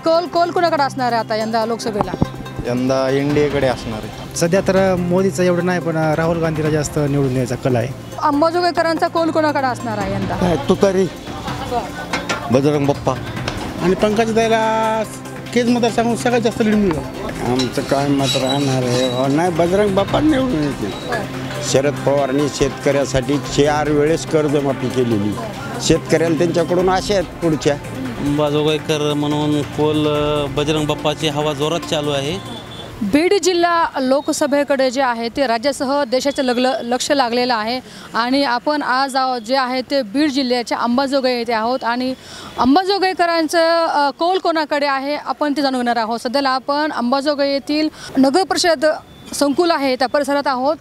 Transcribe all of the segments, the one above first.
कौल कोणाकडे असणार आहे आता यंदा लोकसभेला? यंदा एनडीएकडे असणार आहे. सध्या तर मोदीचं एवढं नाही, पण राहुल गांधीला जास्त निवडून द्यायचा कल आहे. अंबाजोगाईकरांचा कौल कोणाकडे असणार आहे यंदा? तुतारी बजरंग बाप्पा आणि पंकजाताईला केज मतदारसंघातून सगळ्यात जास्त लीड मिळालं. आमचं काय मत राहणार आहे? नाही, बजरंग बाप्पा निवडून येते. शरद पवारांनी शेतकऱ्यासाठी 4 वेळेस कर्जमाफी केलेली. शेतकऱ्याला त्यांच्याकडून आशा आहेत पुढच्या. अंबाजोगाईकर म्हणून कौल बजरंग बाप्पाची हवा जोरात चालू आहे. बीड जिल्हा लोकसभेकडे जे आहे ते राज्यासह देशाचे लक्ष लागलेलं आहे आणि आपण आज जे आहे ते बीड जिल्ह्याच्या अंबाजोगाई येथे आहोत आणि अंबाजोगाईकरांचं कौल कोणाकडे आहे आपण ते जाणून घेणार आहोत. सध्याला आपण अंबाजोगाई येथील नगर परिषद संकुल आहे त्या परिसरात आहोत.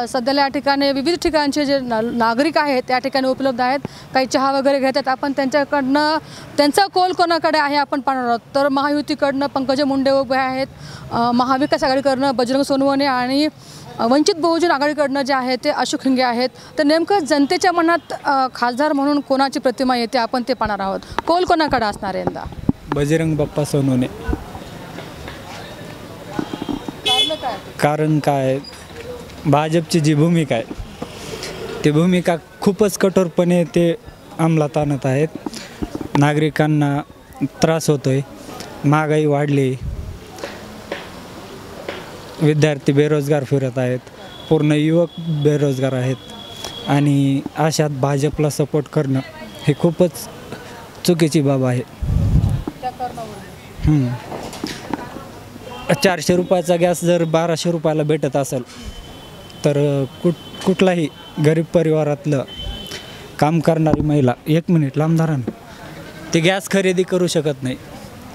सध्याला या ठिकाणी विविध ठिकाणचे जे नागरिक आहेत त्या ठिकाणी उपलब्ध आहेत. काही चहा वगैरे घेतात. आपण त्यांच्याकडनं त्यांचा कौल कोणाकडे आहे आपण पाहणार आहोत. तर महायुतीकडनं पंकजा मुंडे उभे आहेत, महाविकास आघाडीकडनं बजरंग सोनवणे आणि वंचित बहुजन आघाडीकडनं जे आहे ते अशोक हिंगे आहेत. तर नेमकं जनतेच्या मनात खासदार म्हणून कोणाची प्रतिमा येते आपण ते पाहणार आहोत. कौल कोणाकडे असणार आहे यंदा? बजरंग बाप्पा सोनवणे. कारण काय, भाजपची जी भूमिका आहे ती भूमिका खूपच कठोरपणे ते अंमलात आणत आहेत. नागरिकांना त्रास होतोय, महागाई वाढली, विद्यार्थी बेरोजगार फिरत आहेत, पूर्ण युवक बेरोजगार आहेत आणि अशात भाजपला सपोर्ट करणं हे खूपच चुकीची बाब आहे. 400 रुपयाचा गॅस जर 1200 रुपयाला भेटत असेल तर कुठलाही गरीब परिवारातलं काम करणारी महिला 1 मिनिट लांब धरा ते गॅस खरेदी करू शकत नाही.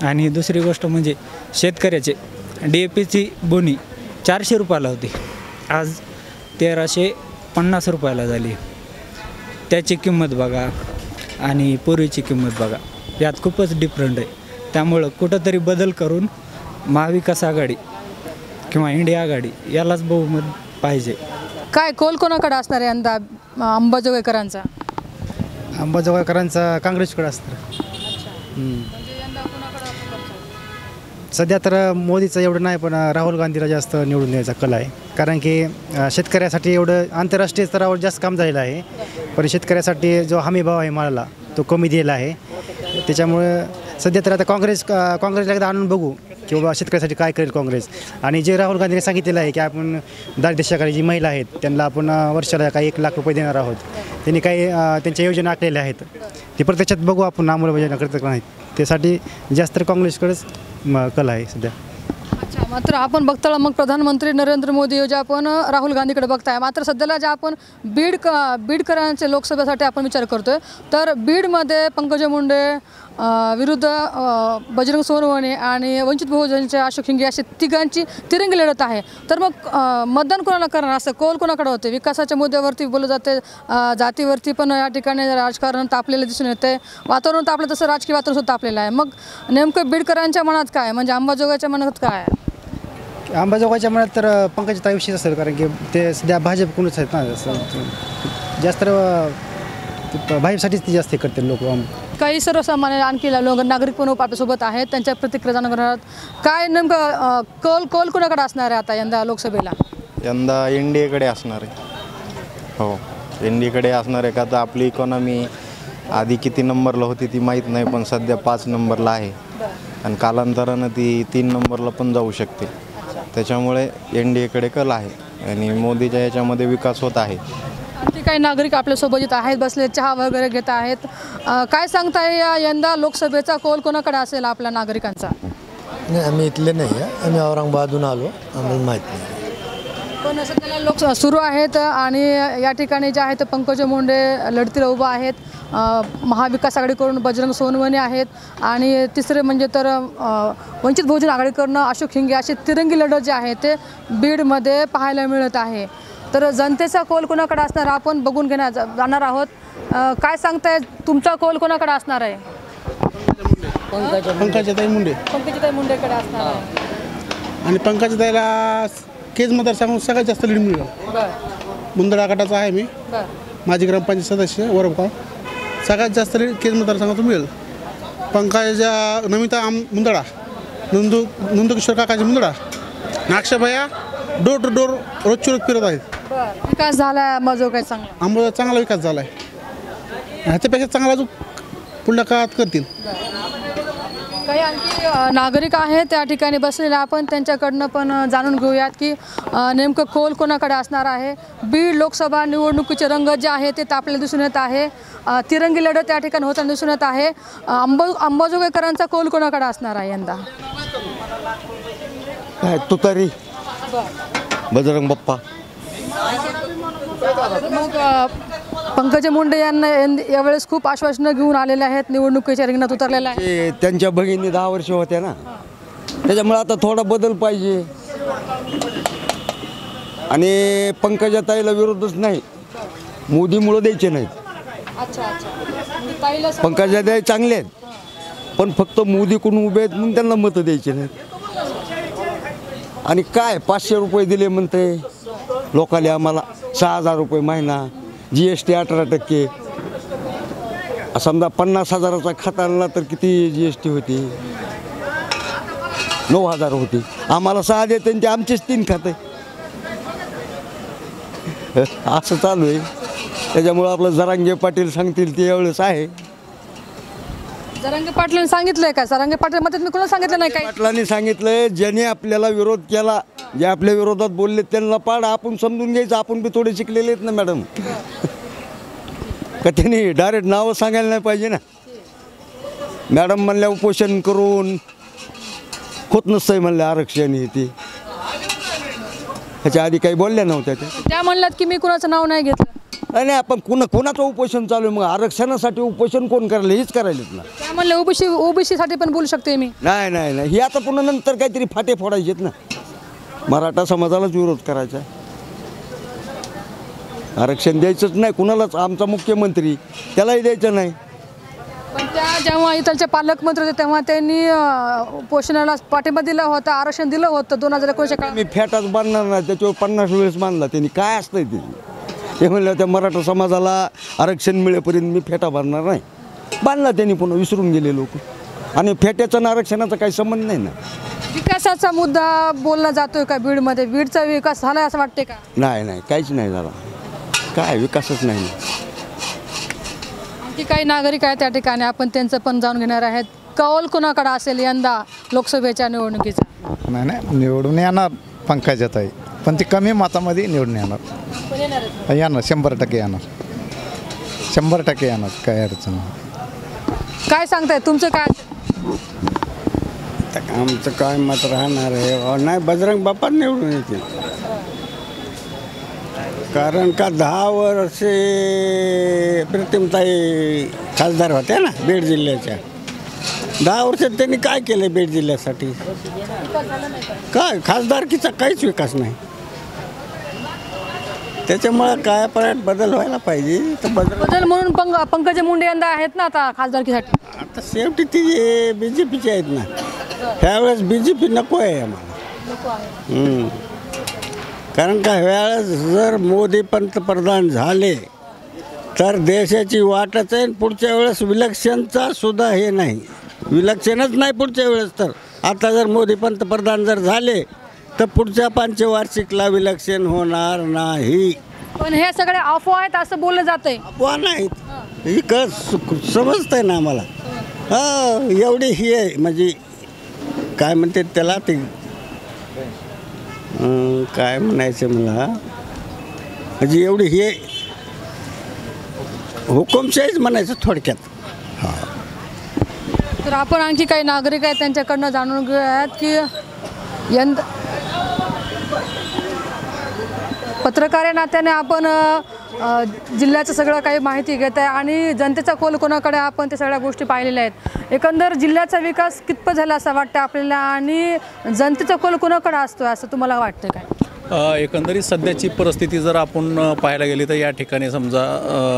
आणि दुसरी गोष्ट म्हणजे शेतकऱ्याचे DAPची बोनी 400 रुपयाला होती, आज 1350 रुपयाला झाली. त्याची किंमत बघा आणि पूर्वीची किंमत बघा, यात खूपच डिफरंट आहे. त्यामुळं कुठंतरी बदल करून महाविकास आघाडी किंवा इंडिया आघाडी यालाच बहुमत पाहिजे. काय कौल कोणाकडे असणार आहे यंदा अंबाजोगाईकरांचा? अंबाजोगाईकरांचा काँग्रेसकडे असतं. सध्या तर मोदीचं एवढं नाही, पण राहुल गांधीला जास्त निवडून द्यायचा कल आहे. कारण की शेतकऱ्यासाठी एवढं आंतरराष्ट्रीय स्तरावर जास्त काम झालेलं आहे, पण शेतकऱ्यासाठी जो हमीभाव आहे मालाला तो कमी दिलेला आहे. त्याच्यामुळं सध्या तर आता काँग्रेसला एकदा आणून बघू की बाबा शेतकऱ्यासाठी काय करेल काँग्रेस. आणि जे राहुल गांधीने सांगितलेलं आहे की आपण दारिद्र्यशाखाली जी महिला आहेत त्यांना आपण वर्षाला काही 1 लाख रुपये देणार आहोत. त्यांनी काही त्यांच्या योजना आखलेल्या आहेत, ते प्रत्यक्षात बघू आपण अंमलबजावणी करतात का नाहीत. त्यासाठी जास्त काँग्रेसकडेच कल आहे सध्या. अच्छा, मात्र आपण बघता मग प्रधानमंत्री नरेंद्र मोदी जे आपण राहुल गांधीकडे बघताय, मात्र सध्याला जे आपण बीडकरांचे लोकसभेसाठी आपण विचार करतोय तर बीडमध्ये पंकजा मुंडे विरुद्ध बजरंग सोनवणे आणि वंचित बहुजनचे अशोक हिंगे अशी तिघांची तिरंगी लढत आहे. तर मग मतदान कोणाला करणार, असं कौल कोणाकडे होते? विकासाच्या मुद्द्यावरती बोललं जाते, जातीवरती पण या ठिकाणी राजकारण तापलेलं दिसून येते, वातावरण तापलं तसं राजकीय वातावरण सुद्धा तापलेलं आहे. मग नेमकं बीडकरांच्या मनात काय, म्हणजे अंबाजोगाईच्या मनात काय आहे? अंबाजोगाईच्या मनात तर पंकजाताई विषयच असेल, कारण की ते सध्या भाजपकडूनच आहेत ना. जास्त भाजपसाठीच ते जास्त करते लोक. काही सर्वसामान्य आणखी नागरिक पण आपल्यासोबत आहेत, त्यांच्या प्रतिक्रिया जाणून घेणार. काय नेमकं कौल कोणाकडे असणार आहे आता यंदा लोकसभेला? यंदा एनडीएकडे असणार आहे. हो, एनडीएकडे असणार आहे. का तर आपली इकॉनॉमी आधी किती नंबरला होती ती माहीत नाही, पण सध्या 5 नंबरला आहे आणि कालांतरानं ती 3 नंबरला पण जाऊ शकते. त्याच्यामुळे एनडीएकडे कल आहे आणि मोदीच्या याच्यामध्ये विकास होत आहे. आणखी काही नागरिक आपल्यासोबत येत आहेत, बसले, चहा वगैरे घेत आहेत. काय सांगताय यंदा लोकसभेचा कौल कोणाकडे असेल आपल्या नागरिकांचा? नाही, आम्ही इथले नाही आहे, आम्ही औरंगाबादहून आलो, आम्हाला माहीत नाही. पण सध्याला लोक सुरू आहेत आणि या ठिकाणी जे आहे ते पंकजा मुंडे लढतीला उभा आहेत, महाविकास आघाडीकडून बजरंग सोनवणे आहेत आणि तिसरे म्हणजे तर वंचित बहुजन आघाडीकडून अशोक हिंगे अशी तिरंगी लढत जी आहे ते बीडमध्ये पाहायला मिळत आहे. तर जनतेचा कौल कोणाकडे असणार आपण बघून जाणार आहोत. काय सांगताय, तुमचा कौल कोणाकडे असणार आहे? पंकजाताई मुंडेकडे असणार आहे. आणि पंकजाताईला केज मतदारसंघातून सगळ्यात जास्त लीड मिळालं. मुंदडा गटाचा आहे मी, माझी ग्रामपंचायत सदस्य वरगाव. सगळ्यात जास्त लीड केज मतदारसंघातून मिळेल. पंकजा नमिता मुंदडा, नंदकिशोर काकाजी मुंदडा, नाक्षभया डोर टू डोर रोजची रोज फिरत आहेत. विकास झाला अंबाजोगाई चांगला? आंबोलीचा चांगला विकास झाला आहे. ह्याच्यापेक्षा चांगला अजून पुढल्या काळात करतील. काही आणखी नागरिक आहेत त्या ठिकाणी बसलेले, आपण त्यांच्याकडनं पण जाणून घेऊयात की नेमकं कौल कोणाकडे असणार आहे. बीड लोकसभा निवडणुकीचे रंग जे आहे ते तापले दिसून येत आहे. तिरंगी लढत त्या ठिकाणी होताना दिसून येत आहे. अंबाजोगाईकरांचा कौल कोणाकडे असणार आहे यंदा? तुतारी बजरंग बाप्पा. मग पंकजा मुंडे यांना यावेळेस खूप आश्वासनं घेऊन आलेले आहेत, निवडणुकीच्या रिंगणात उतरलेल्या आहेत. ते त्यांच्या बहिणी 10 वर्ष होत्या ना, त्याच्यामुळे आता थोडा बदल पाहिजे. आणि पंकजाताईला विरोधच नाही, मोदीमुळं द्यायचे नाहीत. पंकजाताई चांगले आहेत, पण फक्त मोदीकडून उभे आहेत म्हणून त्यांना मतं द्यायचे नाहीत. आणि काय 500 रुपये दिले म्हणते लोकाले, आम्हाला 6000 रुपये महिना, GST 18%. समजा 50,000चा खाता आणला तर किती GST होती? 9,000 होती. आम्हाला 6 देते ते आमचेच 3 खाते. असं चालू आहे. त्याच्यामुळं आपलं जरांगे पाटील सांगतील ते एवढंच आहे. जरांगे पाटलांनी सांगितलंय का? जरांगे पाटील मग मी कोणाला सांगितलं नाही काय? पाटलांनी सांगितलंय, ज्याने आपल्याला विरोध केला, जे आपल्या विरोधात बोलले त्यांना पाड आपण समजून घ्यायचं. आपण बी थोडे शिकलेले आहेत ना मॅडम. का त्यांनी डायरेक्ट नावं सांगायला नाही पाहिजे ना. मॅडम म्हणल्या उपोषण करून होत नसतंय म्हणल्या आरक्षण हे ते. ह्याच्या आधी काही बोलल्या नव्हत्या त्या म्हणल्यात की मी कुणाचं नाव नाही घेतलं. नाही, आपण कोणाचं उपोषण चालू आहे? मग आरक्षणासाठी उपोषण कोण करायला? हेच करायलेत ना. त्या म्हणले ओबीसी साठी पण बोलू शकते मी. नाही, हे आता पुन्हा नंतर काहीतरी फाटे फोडायचेत ना. मराठा समाजालाच विरोध करायचा. आरक्षण द्यायचंच नाही कुणालाच. आमचा मुख्यमंत्री त्यालाही द्यायचं नाही. पण त्या जेव्हा इथलचे पालकमंत्री होते तेव्हा त्यांनी उपोषणाला पाठिंबा दिला होता, आरक्षण दिलं होतं 2019 काळात. मी फेटाच बांधणार नाही, त्याच्यावर 50 वेळेस बांधला त्यांनी. काय असतंय ते म्हणलं त्या मराठा समाजाला आरक्षण मिळेपर्यंत मी फेटा बांधणार नाही. बांधला त्यांनी, पुन्हा विसरून गेले लोक. आणि फेट्याचा आणि आरक्षणाचा काही संबंध नाही ना. विकासाचा मुद्दा बोलला जातोय का बीडमध्ये? बीडचा विकास झाला असं वाटते का? नाही, काहीच नाही झाला. काय विकासच नाही. आणखी काही नागरिक आहेत त्या ठिकाणी, आपण त्यांचं पण जाणून घेणार आहेत. कौल कोणाकडे असेल यंदा लोकसभेच्या निवडणुकीचा? नाही, निवडून येणार पंकजाताई, पण ती कमी मतामध्ये निवडून येणार. 100% येणार. 100% येणार. काय अडचण नाही. काय सांगताय तुमचं काय? आमचं काय मत राहणार आहे? नाही, बजरंग बाप्पा निवडून येतील. कारण का 10 वर्षे प्रीतमताई खासदार होत्या ना बीड जिल्ह्याच्या. 10 वर्षात त्यांनी काय केलं बीड जिल्ह्यासाठी? काय खासदारकीचा काहीच विकास नाही. त्याच्यामुळं काय परत बदल व्हायला पाहिजे. तर बदल म्हणून पंकजा मुंडे यंदा आहेत ना आता खासदारकीसाठी. आता शेवटी ती BJPचे आहेत ना. त्यावेळेस BJP नको आहे आम्हाला. कारण का ह्यावेळेस जर मोदी पंतप्रधान झाले तर देशाची वाटच आहे. पुढच्या वेळेस विलक्षणचा सुद्धा हे नाही, विलक्षणच नाही पुढच्या वेळेस. तर आता जर मोदी पंतप्रधान जर झाले तर पुढच्या पंचवार्षिकला विलक्षण होणार नाही. पण हे सगळे अफवा आहेत असं बोललं जातंय. अफवा नाहीत, ही समजतंय ना आम्हाला. एवढी ही आहे म्हणजे काय म्हणते त्याला, ते काय म्हणायचं मला, म्हणजे एवढी हे हुकुमशाहीच म्हणायचं थोडक्यात. तर आपण आणखी काही नागरिक आहेत त्यांच्याकडनं जाणून घेऊयात की यंदा पत्रकार या नात्याने आपण जिल्ह्याचं सगळं काही माहिती घेत आहे आणि जनतेचा कौल कोणाकडे आपण ते सगळ्या गोष्टी पाहिलेल्या आहेत. एकंदर जिल्ह्याचा विकास कितपत झाला असं वाटतं आपल्याला आणि जनतेचा कौल कोणाकडे असतो असं तुम्हाला वाटतं काय? एकंदरीत सध्याची परिस्थिती जर आपण पाहायला गेली तर या ठिकाणी समजा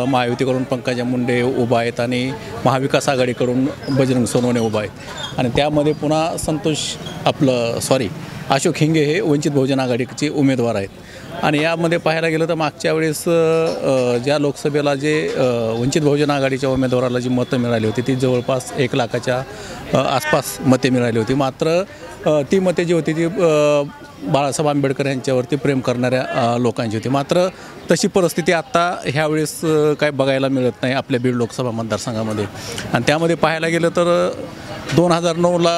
महायुतीकडून पंकजा मुंडे उभा आहेत आणि महाविकास आघाडीकडून बजरंग सोनवणे उभा आहेत आणि त्यामध्ये पुन्हा अशोक हिंगे हे वंचित बहुजन आघाडीचे उमेदवार आहेत आणि यामध्ये पाहायला गेलं तर मागच्या वेळेस ज्या लोकसभेला जे वंचित बहुजन आघाडीच्या उमेदवाराला जी मतं मिळाली होती ती जवळपास 1 लाखाच्या आसपास मते मिळाली होती. मात्र ती मते जी होती ती बाळासाहेब आंबेडकर यांच्यावरती प्रेम करणाऱ्या लोकांची होती. मात्र तशी परिस्थिती आत्ता ह्यावेळेस काय बघायला मिळत नाही आपल्या बीड लोकसभा मतदारसंघामध्ये. आणि त्यामध्ये पाहायला गेलं तर 2009ला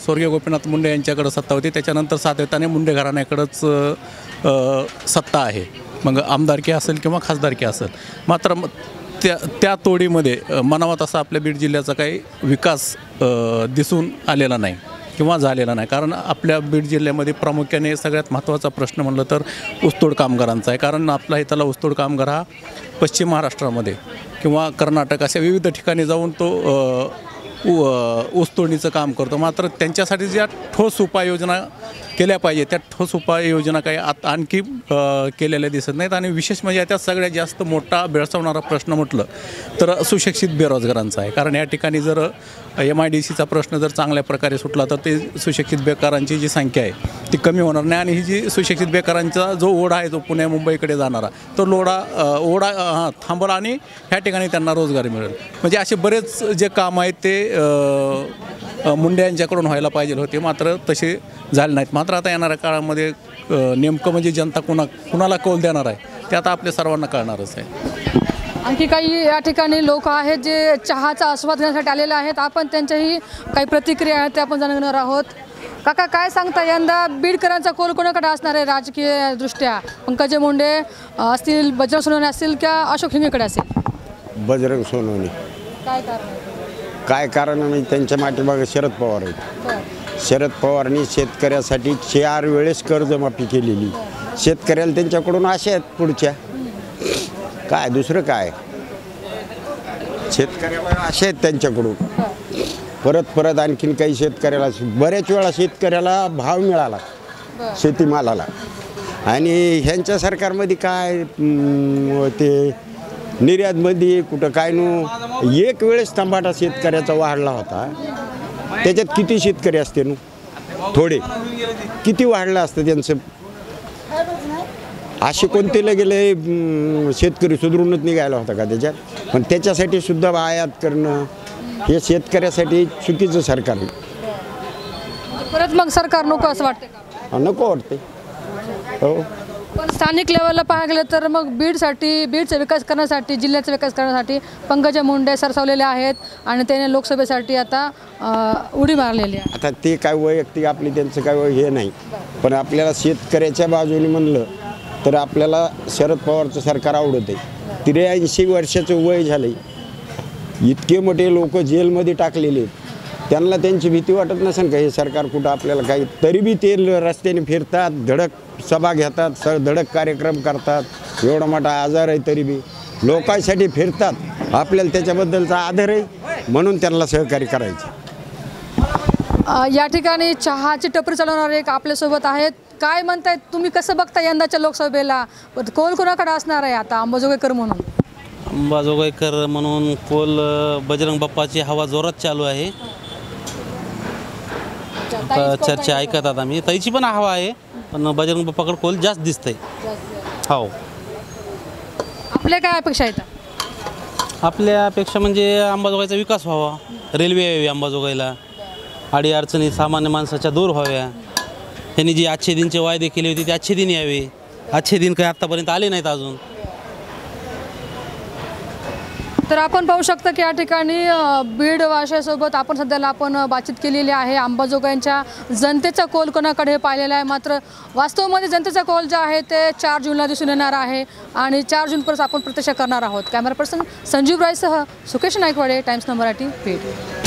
स्वर्गीय गोपीनाथ मुंडे यांच्याकडं सत्ता होती. त्याच्यानंतर सातत्याने मुंडे घराण्याकडंच सत्ता आहे, मग आमदारकी असेल किंवा खासदारकी असेल. मात्र त्या तोडीमध्ये म्हणावा तसा आपल्या बीड जिल्ह्याचा काही विकास दिसून आलेला नाही किंवा झालेला नाही. कारण आपल्या बीड जिल्ह्यामध्ये प्रामुख्याने सगळ्यात महत्त्वाचा प्रश्न म्हणलं तर ऊसतोड कामगारांचा आहे. कारण आपला इथला ऊसतोड कामगार हा पश्चिम महाराष्ट्रामध्ये किंवा कर्नाटक अशा विविध ठिकाणी जाऊन तो ऊसतोडणीचं काम करतो. मात्र त्यांच्यासाठी ज्या ठोस उपाययोजना केल्या पाहिजे त्या ठोस उपाययोजना काही आणखी केलेल्या दिसत नाहीत. आणि विशेष म्हणजे त्यात सगळ्यात जास्त मोठा भेडसावणारा प्रश्न म्हटलं तर सुशिक्षित बेरोजगारांचा आहे. कारण या ठिकाणी जर MIDCचा प्रश्न जर चांगल्या प्रकारे सुटला तर ते सुशिक्षित बेकारांची जी संख्या आहे ती कमी होणार नाही. आणि ही जी सुशिक्षित बेकारांचा जो ओढा आहे जो पुणे मुंबईकडे जाणारा तो ओढा थांबवला आणि ह्या ठिकाणी त्यांना रोजगार मिळेल. म्हणजे असे बरेच जे काम आहेत ते मुंडे यांच्याकडून व्हायला पाहिजे होते, मात्र तसे झाले नाहीत. मात्र आता येणाऱ्या काळामध्ये नेमकं म्हणजे जनता कुणाला कौल देणार आहे ते आता आपल्या सर्वांना कळणारच आहे. आणखी काही या ठिकाणी लोक आहेत जे चहाचा आस्वाद घेण्यासाठी आलेले आहेत. आपण त्यांच्याही काही प्रतिक्रिया आहेत ते आपण जाणून घेणार आहोत. काका, काय सांगता, यंदा बीडकरांचा कौल कोणाकडे असणार आहे राजकीय दृष्ट्या? पंकजा मुंडे असतील, बजरंग सोनवणे असतील का अशोक हिंगेकडे असेल? बजरंग सोनवणे. काय कारण? काय कारण म्हणजे त्यांच्या पाठीमागे शरद पवार आहेत. शरद पवारांनी शेतकऱ्यासाठी 4 वेळेस कर्जमाफी केलेली. शेतकऱ्याला त्यांच्याकडून आशा आहेत पुढच्या, काय दुसरं काय, शेतकऱ्याला आशा आहेत त्यांच्याकडून. परत आणखीन काही शेतकऱ्याला बऱ्याच वेळा शेतकऱ्याला भाव मिळाला शेतीमालाला. आणि ह्यांच्या सरकारमध्ये काय ते निर्यातमध्ये कुठं काय एक वेळेस टमाटा शेतकऱ्याचा वाढला होता, त्याच्यात किती शेतकरी असते थोडे किती वाढलं असतं त्यांचं. असे कोणते गेले शेतकरी सुधरूनच निघायला होता का त्याच्यात? पण त्याच्यासाठी सुद्धा आयात करणं हे शेतकऱ्यासाठी चुकीचं सरकार आहे. परत मग सरकार नको असं वाटते का? नको वाटते. हो, पण स्थानिक लेवलला पाहायला गेलं तर मग बीडचा विकास करण्यासाठी, जिल्ह्याचा विकास करण्यासाठी पंकजा मुंडे सरसावलेले आहेत आणि त्याने लोकसभेसाठी आता उडी मारलेली आहे. आता ते काय वैयक्तिक आपली त्यांचं काय हे नाही, पण आपल्याला शेतकऱ्याच्या बाजूने म्हणलं तर आपल्याला शरद पवारचं सरकार आवडत आहे. 83 वर्षाचं वय झालं आहे, इतके मोठे लोक जेलमध्ये टाकलेले आहेत, त्यांना त्यांची भीती वाटत नसेल का हे सरकार कुठं आपल्याला काही? तरी बी ते रस्त्याने फिरतात, धडक सभा घेतात, धडक कार्यक्रम करतात. एवढा मोठा आजार आहे तरी बी लोकांसाठी फिरतात. आपल्याला त्याच्याबद्दलचा आदर आहे म्हणून त्यांना सहकार्य करायचं. या ठिकाणी चहाची टपरी चालवणारे एक आपल्यासोबत आहेत. काय म्हणतायत तुम्ही, कसं बघता यंदाच्या लोकसभेला कौल कोणाकडे असणार आहे आता अंबाजोगाईकर म्हणून? अंबाजोगाईकर म्हणून कौल बजरंग बाप्पाची हवा जोरात चालू आहे. चर्चा ऐकतात आम्ही, ताईची पण हवा आहे पण बजरंग बाप्पाकडे कौल जास्त दिसतंय. हो, आपल्या काय अपेक्षा आहेत? आपल्या अपेक्षा म्हणजे अंबाजोगाईचा विकास व्हावा, रेल्वे यावी अंबाजोगाईला, अडीअडचणी सामान्य माणसाच्या दूर व्हाव्या. त्यांनी जी आजचे दिनचे वायदे केले होते ते आजचे दिन यावे. आजचे दिन काही आत्तापर्यंत आले नाहीत अजून. तर आपण पाहू शकता की या ठिकाणी बीड वाशासोबत आपण सध्याला बातचीत केलेली आहे. अंबाजोगाईच्या जनतेचा कौल कोणाकडे हे पाहिलेला आहे. मात्र वास्तवामध्ये जनतेचा कौल जो आहे ते 4 जूनला दिसून येणार आहे आणि 4 जूनपर्यंत आपण प्रत्यक्ष करणार आहोत. कॅमेरा पर्सन संजीव रायसह सुकेश नायकवाडे, टाइम्स नंबर 18 बीड.